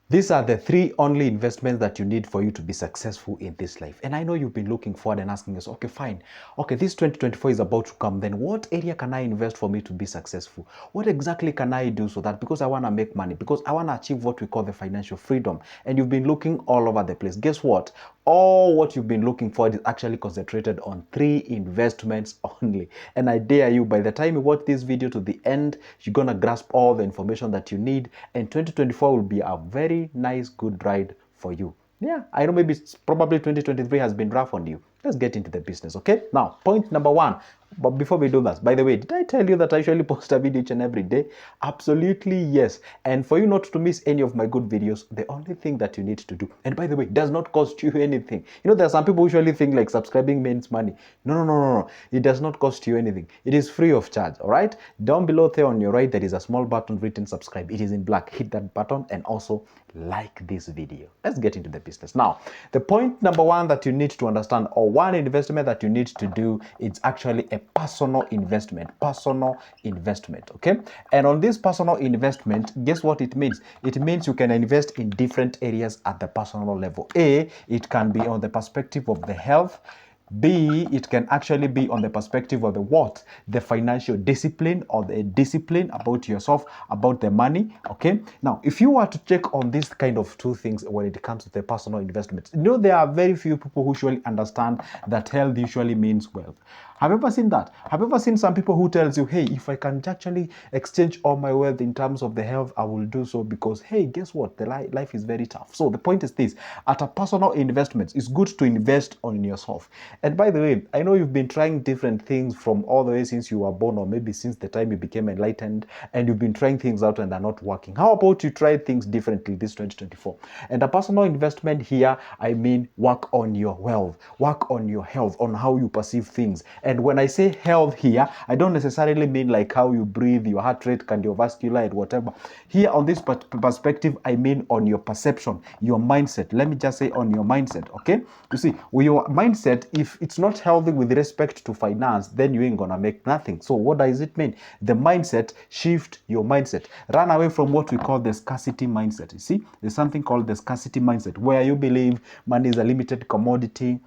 These are the three only investments that you need for you to be successful in this life. And I know you've been looking forward and asking yourself, okay, fine. Okay, this 2024 is about to come. Then what area can I invest for me to be successful? What exactly can I do so that because I want to make money, because I want to achieve what we call the financial freedom? And you've been looking all over the place. Guess what? All what you've been looking for is actually concentrated on three investments only. And I dare you, by the time you watch this video to the end, you're going to grasp all the information that you need. And 2024 will be a very nice, good ride for you. Yeah, I know maybe probably 2023 has been rough on you. Let's get into the business, okay? Now, point number one. But before we do that, by the way, did I tell you that I usually post a video each and every day? Absolutely yes. And for you not to miss any of my good videos, the only thing that you need to do, and by the way, it does not cost you anything. You know, there are some people who usually think like subscribing means money. No. It does not cost you anything. It is free of charge, all right? Down below there on your right, there is a small button written subscribe. It is in black. Hit that button and also like this video. Let's get into the business. Now, the point number one that you need to understand, or one investment that you need to do, it's actually a personal investment. Personal investment, okay? And on this personal investment, guess what it means? It means you can invest in different areas at the personal level. A, it can be on the perspective of the health. B, it can actually be on the perspective of the what? The financial discipline, or the discipline about yourself, about the money, okay? Now, if you were to check on this kind of two things when it comes to the personal investments, you know, there are very few people who usually understand that health usually means wealth. Have you ever seen that? Have you ever seen some people who tells you, hey, if I can actually exchange all my wealth in terms of the health, I will do so because, hey, guess what? The life is very tough. So the point is this, at a personal investment, it's good to invest on yourself. And by the way, I know you've been trying different things from all the way since you were born, or maybe since the time you became enlightened, and you've been trying things out and they're not working. How about you try things differently this 2024? And a personal investment here, I mean work on your wealth, work on your health, on how you perceive things. And when I say health here, I don't necessarily mean like how you breathe, your heart rate, cardiovascular, and whatever. Here on this perspective, I mean on your perception, your mindset. Let me just say on your mindset, okay? You see, with your mindset, if it's not healthy with respect to finance, then you ain't gonna make nothing. So what does it mean? The mindset, shift your mindset. Run away from what we call the scarcity mindset. You see, there's something called the scarcity mindset, where you believe money is a limited commodity.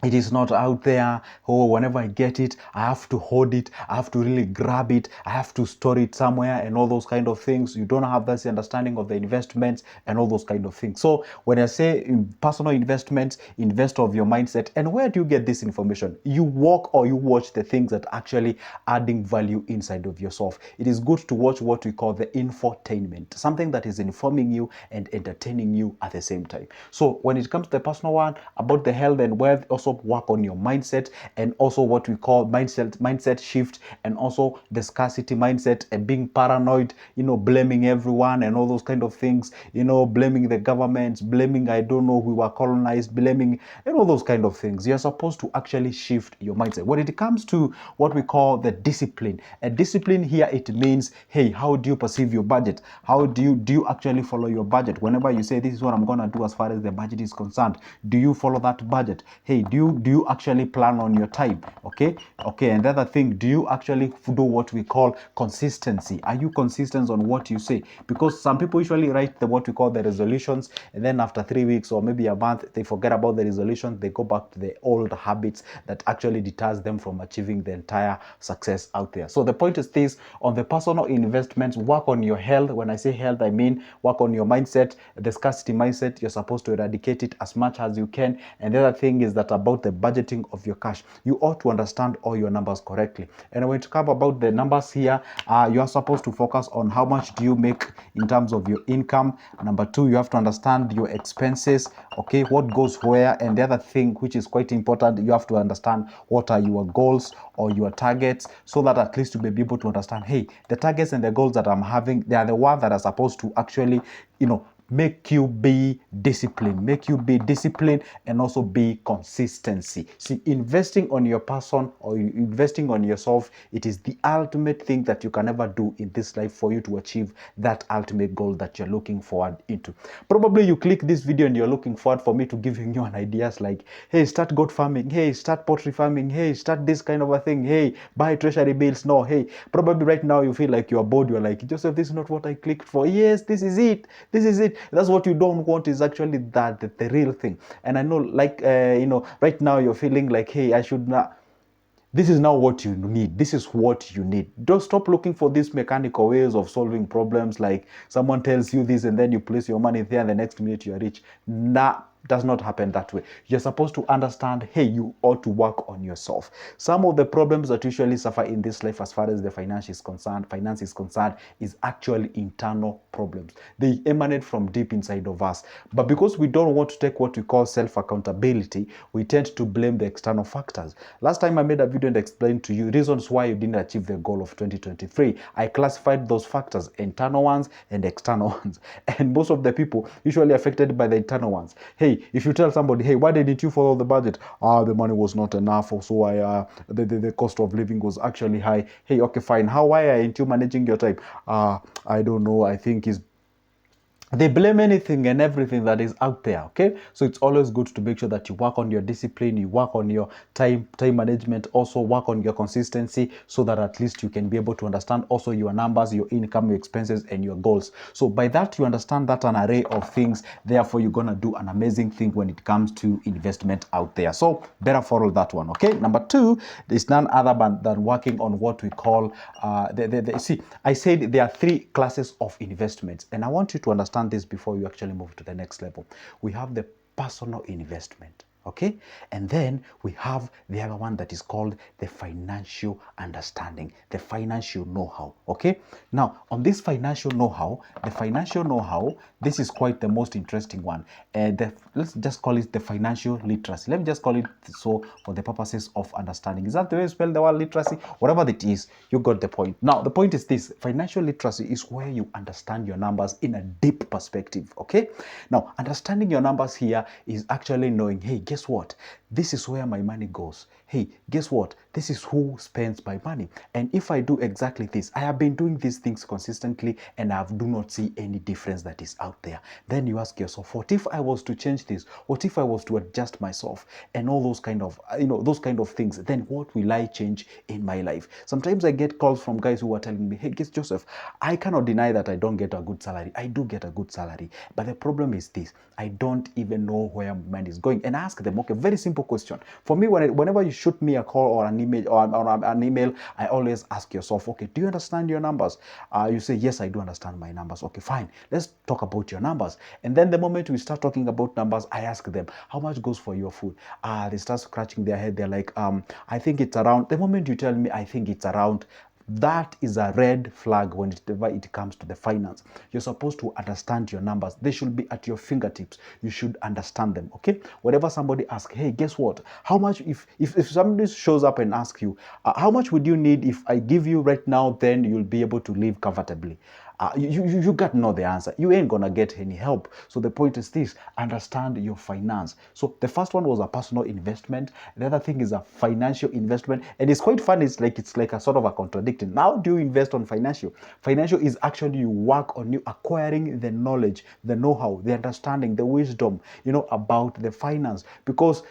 It is not out there. Oh, whenever I get it, I have to hold it. I have to really grab it. I have to store it somewhere and all those kind of things. You don't have that understanding of the investments and all those kind of things. So when I say in personal investments, invest of your mindset. And where do you get this information? You walk or you watch the things that are actually adding value inside of yourself. It is good to watch what we call the infotainment, something that is informing you and entertaining you at the same time. So when it comes to the personal one, about the health and wealth, also work on your mindset, and also what we call mindset shift, and also the scarcity mindset and being paranoid, you know, blaming everyone and all those kind of things, you know, blaming the government, blaming, I don't know, we were colonized, blaming, and all those kind of things. You're supposed to actually shift your mindset. When it comes to what we call the discipline, a discipline here, it means, hey, how do you perceive your budget? How do you actually follow your budget? Whenever you say, this is what I'm gonna do as far as the budget is concerned, do you follow that budget? Hey, do you actually plan on your time? Okay. And the other thing, do you actually do what we call consistency? Are you consistent on what you say? Because some people usually write what we call the resolutions, and then after 3 weeks or maybe a month, they forget about the resolution. They go back to the old habits that actually deters them from achieving the entire success out there. So the point is this: on the personal investments, work on your health. When I say health, I mean work on your mindset, the scarcity mindset. You're supposed to eradicate it as much as you can. And the other thing is that about the budgeting of your cash, you ought to understand all your numbers correctly. And when it comes about the numbers here, you are supposed to focus on how much do you make in terms of your income. Number two, you have to understand your expenses, okay, what goes where. And the other thing, which is quite important, you have to understand what are your goals or your targets, so that at least you may be able to understand, hey, the targets and the goals that I'm having, they are the ones that are supposed to actually, you know, make you be disciplined, and also be consistency. See, investing on your person or investing on yourself, it is the ultimate thing that you can ever do in this life for you to achieve that ultimate goal that you're looking forward into. Probably you click this video and you're looking forward for me to giving you an ideas like, hey, start goat farming, hey, start poultry farming, hey, start this kind of a thing, hey, buy treasury bills. No, hey, probably right now you feel like you're bored. You're like, Joseph, this is not what I clicked for. Yes, this is it. That's what you don't want, is actually that the real thing. And I know, like, right now you're feeling like, hey, I should not. This is now what you need. This is what you need. Don't stop looking for these mechanical ways of solving problems, like someone tells you this and then you place your money there and the next minute you are rich. Nah, does not happen that way. You're supposed to understand, hey, you ought to work on yourself. Some of the problems that usually suffer in this life as far as the finance is concerned is actually internal problems. They emanate from deep inside of us. But because we don't want to take what we call self-accountability, we tend to blame the external factors. Last time I made a video and explained to you reasons why you didn't achieve the goal of 2023. I classified those factors, internal ones and external ones. And most of the people usually affected by the internal ones. Hey, if you tell somebody, hey, why didn't you follow the budget? The money was not enough, or so the cost of living was actually high. Hey, okay, fine. Why aren't you managing your time? I don't know. I think it's they blame anything and everything that is out there. Okay, so it's always good to make sure that you work on your discipline, you work on your time management, also work on your consistency, so that at least you can be able to understand also your numbers, your income, your expenses, and your goals. So by that, you understand that an array of things. Therefore, you're gonna do an amazing thing when it comes to investment out there. So better follow that one. Okay, number two is none other than working on what we call see, I said there are three classes of investments, and I want you to understand this before you actually move to the next level. We have the personal investment, okay, and then we have the other one that is called the financial understanding, the financial know-how. Okay, now on this financial know-how, this is quite the most interesting one. Let's just call it the financial literacy. Let me just call it so for the purposes of understanding. Is that the way you spell the word literacy? Whatever it is, you got the point. Now the point is this: financial literacy is where you understand your numbers in a deep perspective. Okay, now understanding your numbers here is actually knowing, hey, guess what, this is where my money goes. Hey, guess what, this is who spends my money, and if I do exactly this, I have been doing these things consistently and I do not see any difference that is out there. Then you ask yourself, what if I was to change this? What if I was to adjust myself and all those kind of those kind of things? Then what will I change in my life? Sometimes I get calls from guys who are telling me, hey, guess Joseph, I cannot deny that I don't get a good salary. I do get a good salary, but the problem is this: I don't even know where my mind is going. And I ask them, okay, very simple question. For me, whenever you shoot me a call or an email, I always ask yourself, okay, do you understand your numbers? You say, yes, I do understand my numbers. Okay, fine. Let's talk about your numbers. And then the moment we start talking about numbers, I ask them, how much goes for your food? They start scratching their head. They're like, I think it's around. The moment you tell me, I think it's around, that is a red flag whenever it comes to the finance. You're supposed to understand your numbers. They should be at your fingertips. You should understand them, okay? Whenever somebody asks, hey, guess what? How much, if somebody shows up and asks you, how much would you need if I give you right now, then you'll be able to live comfortably? You got to know the answer. You ain't gonna get any help. So the point is this: understand your finance. So the first one was a personal investment. The other thing is a financial investment, and it's quite fun. It's like a sort of a contradicting. Now, do you invest on financial? Financial is actually you work on you acquiring the knowledge, the know-how, the understanding, the wisdom, about the finance. Because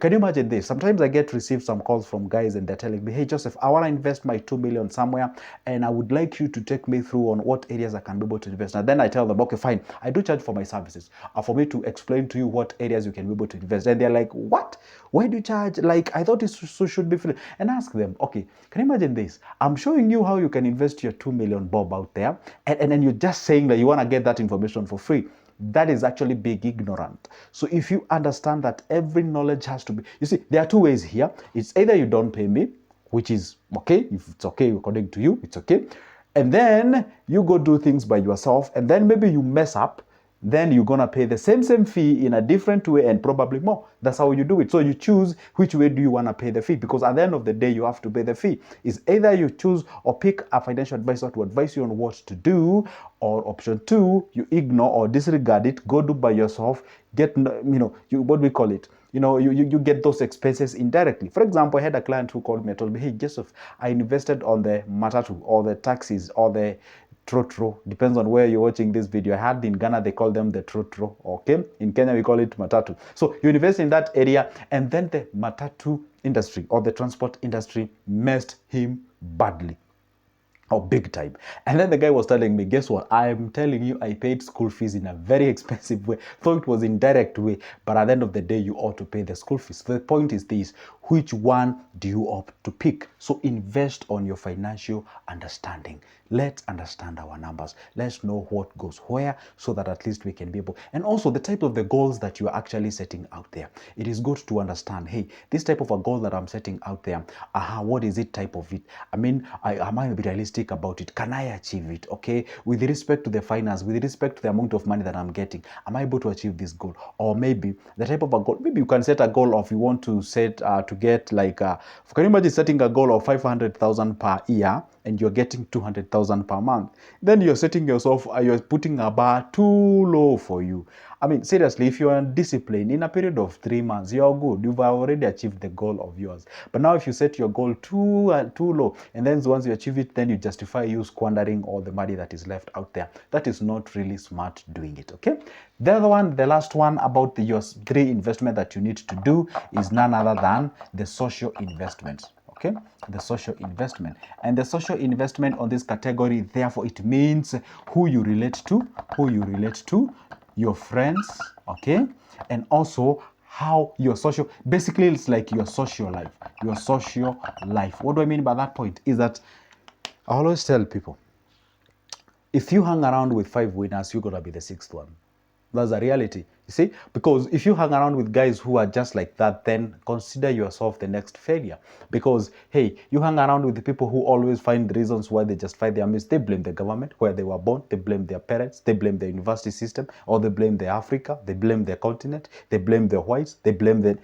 can you imagine this? Sometimes I receive some calls from guys and they're telling me, hey, Joseph, I want to invest my 2 million somewhere and I would like you to take me through on what areas I can be able to invest. And then I tell them, okay, fine, I do charge for my services, for me to explain to you what areas you can be able to invest. And they're like, what? Why do you charge? Like, I thought it should be free. And ask them, okay, can you imagine this? I'm showing you how you can invest your 2 million bob out there. And then you're just saying that you want to get that information for free. That is actually being ignorant. So if you understand that every knowledge has to be, you see, there are two ways here. It's either you don't pay me, which is okay. If it's okay according to you, it's okay. And then you go do things by yourself, and then maybe you mess up, then you're going to pay the same fee in a different way and probably more. That's how you do it. So you choose which way do you want to pay the fee, because at the end of the day, you have to pay the fee. It's either you choose or pick a financial advisor to advise you on what to do, or option two, you ignore or disregard it, go do by yourself, get, what we call it, you get those expenses indirectly. For example, I had a client who called me and told me, hey, Joseph, I invested on the matatu or the taxis or the trotro, depends on where you're watching this video. I had in Ghana, they call them the trotro, okay? In Kenya, we call it matatu. So you invest in that area, and then the matatu industry or the transport industry messed him badly. Oh, big time. And then the guy was telling me, guess what? I'm telling you, I paid school fees in a very expensive way. Though it was indirect way, but at the end of the day, you ought to pay the school fees. The point is this: which one do you opt to pick? So invest on your financial understanding. Let's understand our numbers. Let's know what goes where, so that at least we can be able. And also the type of the goals that you are actually setting out there. It is good to understand, hey, this type of a goal that I'm setting out there, what is it type of it? I mean, am I realistic about it? Can I achieve it? Okay, with respect to the finance, with respect to the amount of money that I'm getting, am I able to achieve this goal? Or maybe the type of a goal, maybe you can set a goal of, you want to set to get like can you imagine setting a goal of 500,000 per year and you're getting 200,000 per month? Then you're setting yourself, you're putting a bar too low for you. I mean, seriously, if you're disciplined in a period of 3 months, you're good. You've already achieved the goal of yours. But now, if you set your goal too low, and then once you achieve it, then you justify you squandering all the money that is left out there. That is not really smart doing it. Okay. The other one, the last one about your 3 investment that you need to do is none other than the social investments. Okay, the social investment. And the social investment on this category, therefore, it means who you relate to, your friends, okay, and also how your social, basically it's like your social life. What do I mean by that point is that I always tell people, if you hang around with 5 winners, you're gonna be the 6th one. That's a reality, you see, because if you hang around with guys who are just like that, then consider yourself the next failure. Because hey, you hang around with the people who always find the reasons why they justify their mistakes. They blame the government where they were born, they blame their parents, they blame the university system, or they blame the Africa, they blame the continent, they blame the whites, they blame the,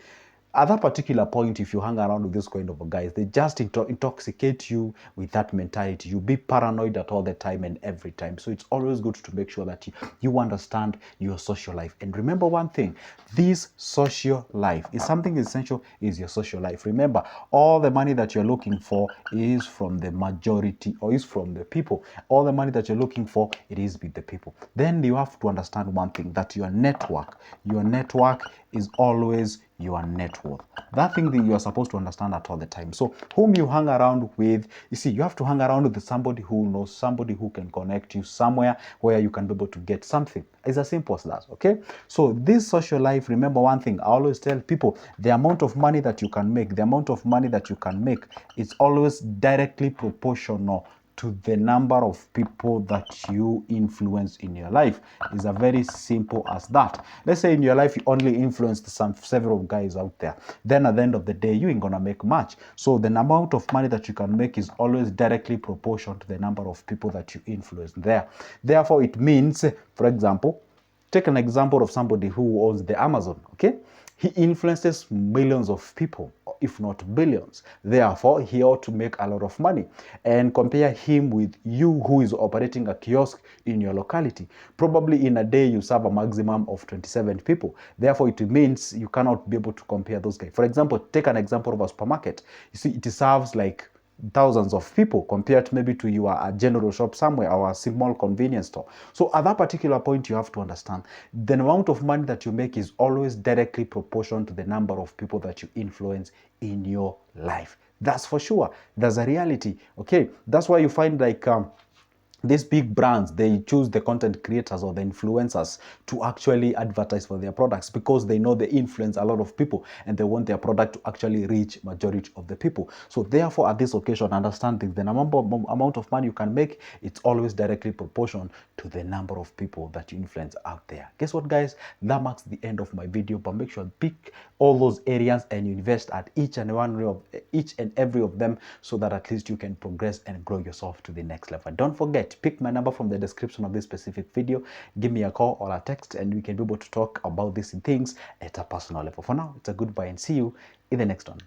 at that particular point, if you hang around with this kind of guys, they just intoxicate you with that mentality. You be paranoid at all the time and every time. So it's always good to make sure that you understand your social life. And remember one thing, this social life is something essential, is your social life. Remember, all the money that you're looking for is from the majority, or is from the people. All the money that you're looking for, it is with the people. Then you have to understand one thing, that your network is always your net worth. That thing that you are supposed to understand at all the time. So whom you hang around with, you see, you have to hang around with somebody who knows, somebody who can connect you somewhere where you can be able to get something. It's as simple as that, okay? So this social life, remember one thing, I always tell people, the amount of money that you can make, is always directly proportional to the number of people that you influence in your life. Is a very simple as that. Let's say in your life you only influenced several guys out there, then at the end of the day you ain't gonna make much. So the amount of money that you can make is always directly proportional to the number of people that you influence there. Therefore it means, for example, take an example of somebody who owns the Amazon, okay? He influences millions of people, if not billions. Therefore, he ought to make a lot of money. And compare him with you, who is operating a kiosk in your locality. Probably in a day, you serve a maximum of 27 people. Therefore, it means you cannot be able to compare those guys. For example, take an example of a supermarket. You see, it serves like thousands of people compared maybe to your general shop somewhere or a small convenience store. So at that particular point, you have to understand the amount of money that you make is always directly proportional to the number of people that you influence in your life. That's for sure. That's a reality. Okay, that's why you find like these big brands, they choose the content creators or the influencers to actually advertise for their products, because they know they influence a lot of people and they want their product to actually reach majority of the people. So therefore, at this occasion, understanding the amount of money you can make, it's always directly proportional to the number of people that you influence out there. Guess what, guys? That marks the end of my video, but make sure you pick all those areas and you invest at each and every of them, so that at least you can progress and grow yourself to the next level. Don't forget, pick my number from the description of this specific video, give me a call or a text, and we can be able to talk about these things at a personal level. For now, it's a goodbye and see you in the next one.